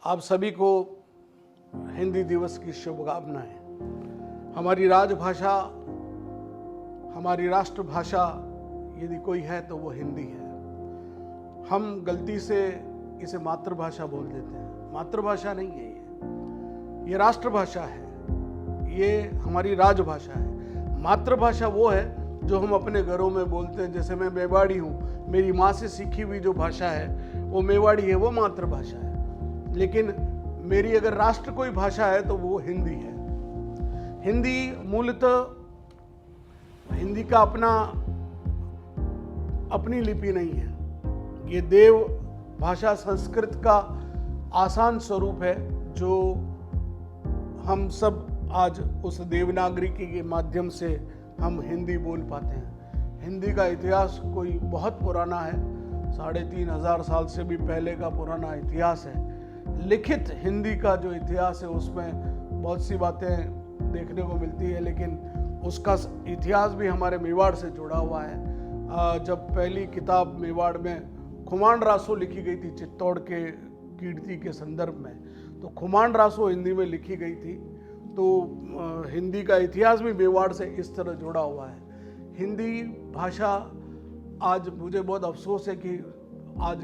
आप सभी को हिंदी दिवस की शुभकामनाएं। हमारी राजभाषा, हमारी राष्ट्रभाषा यदि कोई है तो वो हिंदी है। हम गलती से इसे मातृभाषा बोल देते हैं। मातृभाषा नहीं है ये राष्ट्रभाषा है, ये हमारी राजभाषा है। मातृभाषा वो है जो हम अपने घरों में बोलते हैं। जैसे मैं मेवाड़ी हूँ, मेरी माँ से सीखी हुई जो भाषा है वो मेवाड़ी है, वो मातृभाषा है। लेकिन मेरी अगर राष्ट्र कोई भाषा है तो वो हिंदी है। हिंदी मूलतः हिंदी का अपनी लिपि नहीं है। ये देव भाषा संस्कृत का आसान स्वरूप है जो हम सब आज उस देवनागरिकी के माध्यम से हम हिंदी बोल पाते हैं। हिंदी का इतिहास कोई बहुत पुराना है, 3500 साल से भी पहले का पुराना इतिहास है। लिखित हिंदी का जो इतिहास है उसमें बहुत सी बातें देखने को मिलती है, लेकिन उसका इतिहास भी हमारे मेवाड़ से जुड़ा हुआ है। जब पहली किताब मेवाड़ में खुमान रासो लिखी गई थी चित्तौड़ के कीर्ति के संदर्भ में, तो खुमान रासो हिंदी में लिखी गई थी। तो हिंदी का इतिहास भी मेवाड़ से इस तरह जुड़ा हुआ है। हिंदी भाषा, आज मुझे बहुत अफसोस है कि आज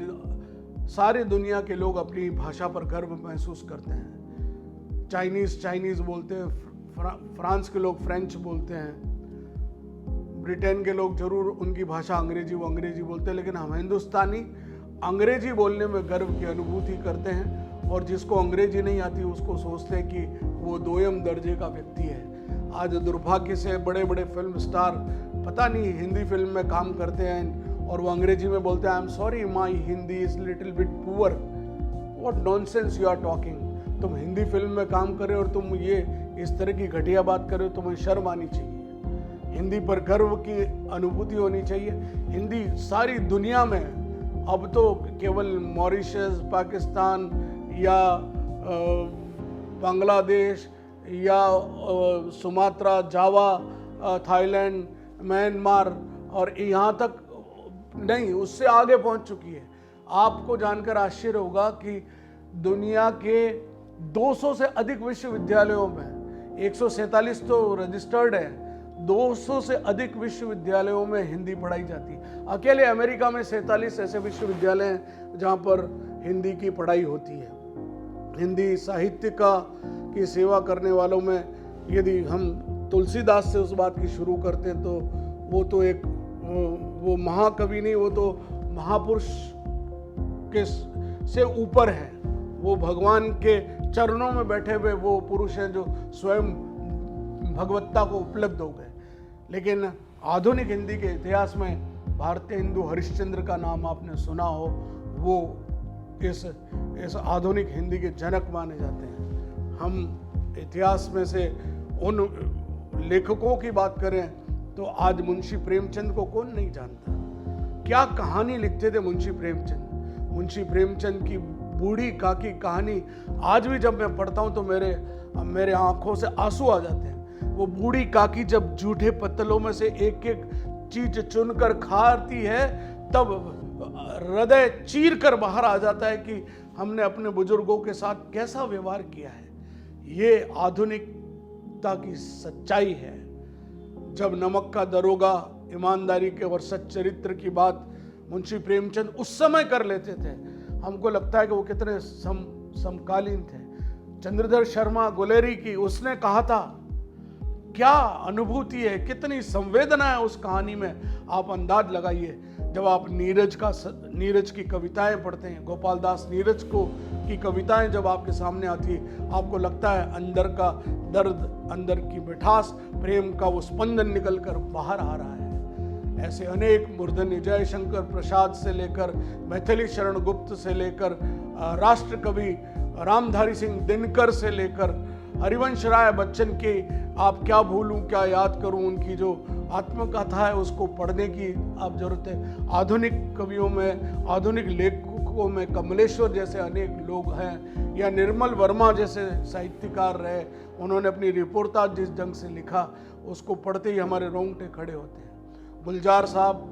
सारी दुनिया के लोग अपनी भाषा पर गर्व महसूस करते हैं। चाइनीज़ बोलते हैं, फ्रांस के लोग फ्रेंच बोलते हैं, ब्रिटेन के लोग जरूर उनकी भाषा अंग्रेजी बोलते हैं, लेकिन हम हिंदुस्तानी अंग्रेजी बोलने में गर्व की अनुभूति करते हैं। और जिसको अंग्रेजी नहीं आती उसको सोचते हैं कि वो दोयम दर्जे का व्यक्ति है। आज दुर्भाग्य से बड़े बड़े फिल्म स्टार पता नहीं हिंदी फिल्म में काम करते हैं और वो अंग्रेजी में बोलते हैं, I am sorry my Hindi is little bit poor. What nonsense you are talking. तुम हिंदी फिल्म में काम कर रहे हो और तुम ये इस तरह की घटिया बात कर रहे हो, तुम्हें शर्म आनी चाहिए। हिंदी पर गर्व की अनुभूति होनी चाहिए। हिंदी सारी दुनिया में, अब तो केवल मॉरिशस, पाकिस्तान या बांग्लादेश या सुमात्रा, जावा, थाईलैंड, म्यांमार और यहाँ तक नहीं, उससे आगे पहुंच चुकी है। आपको जानकर आश्चर्य होगा कि दुनिया के 200 से अधिक विश्वविद्यालयों में, 147 तो रजिस्टर्ड है, 200 से अधिक विश्वविद्यालयों में हिंदी पढ़ाई जाती है। अकेले अमेरिका में 47 ऐसे विश्वविद्यालय हैं जहां पर हिंदी की पढ़ाई होती है। हिंदी साहित्य की सेवा करने वालों में यदि हम तुलसीदास से उस बात की शुरू करते हैं तो वो तो वो महाकवि नहीं, वो तो महापुरुष के से ऊपर है। वो भगवान के चरणों में बैठे हुए वो पुरुष हैं जो स्वयं भगवत्ता को उपलब्ध हो गए। लेकिन आधुनिक हिंदी के इतिहास में भारतीय हिंदू हरिश्चंद्र का नाम आपने सुना हो, वो इस आधुनिक हिंदी के जनक माने जाते हैं। हम इतिहास में से उन लेखकों की बात करें तो आज मुंशी प्रेमचंद को कौन नहीं जानता। क्या कहानी लिखते थे मुंशी प्रेमचंद। मुंशी प्रेमचंद की बूढ़ी काकी कहानी आज भी जब मैं पढ़ता हूँ तो मेरे आंखों से आंसू आ जाते हैं। वो बूढ़ी काकी जब जूठे पत्तलों में से एक एक चीज चुनकर खाती है तब हृदय चीर कर बाहर आ जाता है कि हमने अपने बुजुर्गों के साथ कैसा व्यवहार किया है। ये आधुनिकता की सच्चाई है। जब नमक का दरोगा, ईमानदारी के और सच्चरित्र की बात मुंशी प्रेमचंद उस समय कर लेते थे, हमको लगता है कि वो कितने समकालीन थे। चंद्रधर शर्मा गुलेरी की, उसने कहा था, क्या अनुभूति है, कितनी संवेदना है उस कहानी में। आप अंदाज लगाइए। जब आप नीरज की कविताएं पढ़ते हैं, गोपाल दास नीरज की कविताएं जब आपके सामने आती है, आपको लगता है अंदर का दर्द, अंदर की मिठास, प्रेम का वो स्पंदन निकल कर बाहर आ रहा है। ऐसे अनेक मूर्धन्य जयशंकर प्रसाद से लेकर मैथिली शरण गुप्त से लेकर राष्ट्र कवि रामधारी सिंह दिनकर से लेकर हरिवंश राय बच्चन की आप क्या भूलूं क्या याद करूं, उनकी जो आत्मकथा है उसको पढ़ने की आप जरूरत है। आधुनिक कवियों में, आधुनिक लेखकों में कमलेश्वर जैसे अनेक लोग हैं, या निर्मल वर्मा जैसे साहित्यकार रहे। उन्होंने अपनी रिपोर्टाज जिस ढंग से लिखा उसको पढ़ते ही हमारे रोंगटे खड़े होते हैं। गुलजार साहब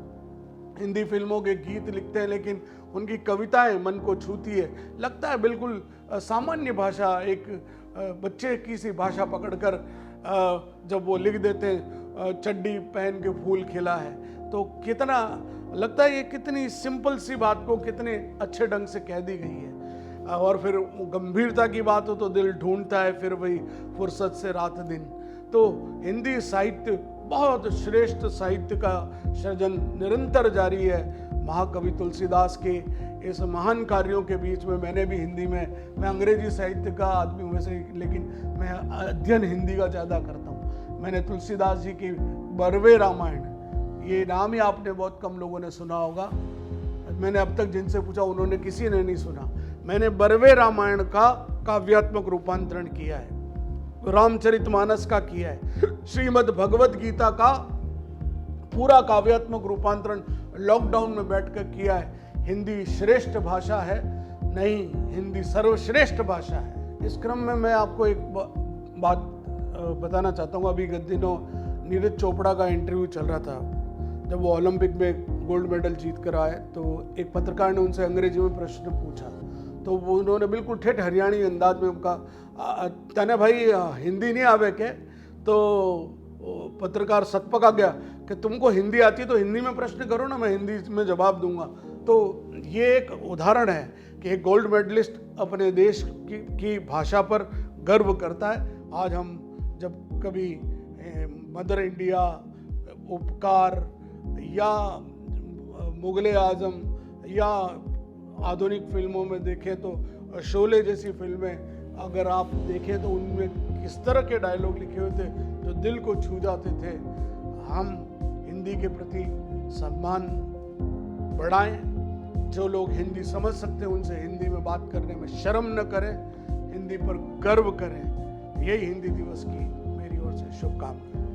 हिंदी फिल्मों के गीत लिखते हैं लेकिन उनकी कविताएं मन को छूती है। लगता है बिल्कुल सामान्य भाषा, एक बच्चे की सी भाषा पकड़कर जब वो लिख देते चड्डी पहन के फूल खिला है, तो कितना लगता है ये कितनी सिंपल सी बात को कितने अच्छे ढंग से कह दी गई है। और फिर गंभीरता की बात हो तो दिल ढूंढता है फिर वही फुर्सत से रात दिन। तो हिंदी साहित्य बहुत श्रेष्ठ साहित्य का सृजन निरंतर जारी है। महाकवि तुलसीदास के इस महान कार्यों के बीच में मैंने भी हिंदी में, मैं अंग्रेजी साहित्य का आदमी हूँ वैसे, लेकिन मैं अध्ययन हिंदी का ज़्यादा करता हूँ। मैंने तुलसीदास जी की बरवे रामायण, ये नाम ही आपने बहुत कम लोगों ने सुना होगा, मैंने अब तक जिनसे पूछा उन्होंने किसी ने नहीं सुना। मैंने बरवे रामायण का काव्यात्मक रूपांतरण किया है, रामचरितमानस का किया है, श्रीमद् भगवत गीता का पूरा काव्यात्मक रूपांतरण लॉकडाउन में बैठकर किया है। हिंदी श्रेष्ठ भाषा है नहीं, हिंदी सर्वश्रेष्ठ भाषा है। इस क्रम में मैं आपको एक बात बताना चाहता हूँ। अभी गत दिनों नीरज चोपड़ा का इंटरव्यू चल रहा था, जब वो ओलंपिक में गोल्ड मेडल जीत कर आए तो एक पत्रकार ने उनसे अंग्रेजी में प्रश्न पूछा, तो वो उन्होंने बिल्कुल ठेठ हरियाणी अंदाज में कहा, तने भाई हिंदी नहीं आवे के? तो पत्रकार सतपका गया कि तुमको हिंदी आती है तो हिंदी में प्रश्न करो ना, मैं हिंदी में जवाब दूंगा। तो ये एक उदाहरण है कि एक गोल्ड मेडलिस्ट अपने देश की भाषा पर गर्व करता है। आज हम जब कभी मदर इंडिया, उपकार या मुगले आजम या आधुनिक फिल्मों में देखें तो शोले जैसी फिल्में अगर आप देखें तो उनमें किस तरह के डायलॉग लिखे हुए थे जो दिल को छू जाते थे। हम हिंदी के प्रति सम्मान बढ़ाएं, जो लोग हिंदी समझ सकते हैं उनसे हिंदी में बात करने में शर्म न करें, हिंदी पर गर्व करें। यही हिंदी दिवस की मेरी ओर से शुभकामनाएं।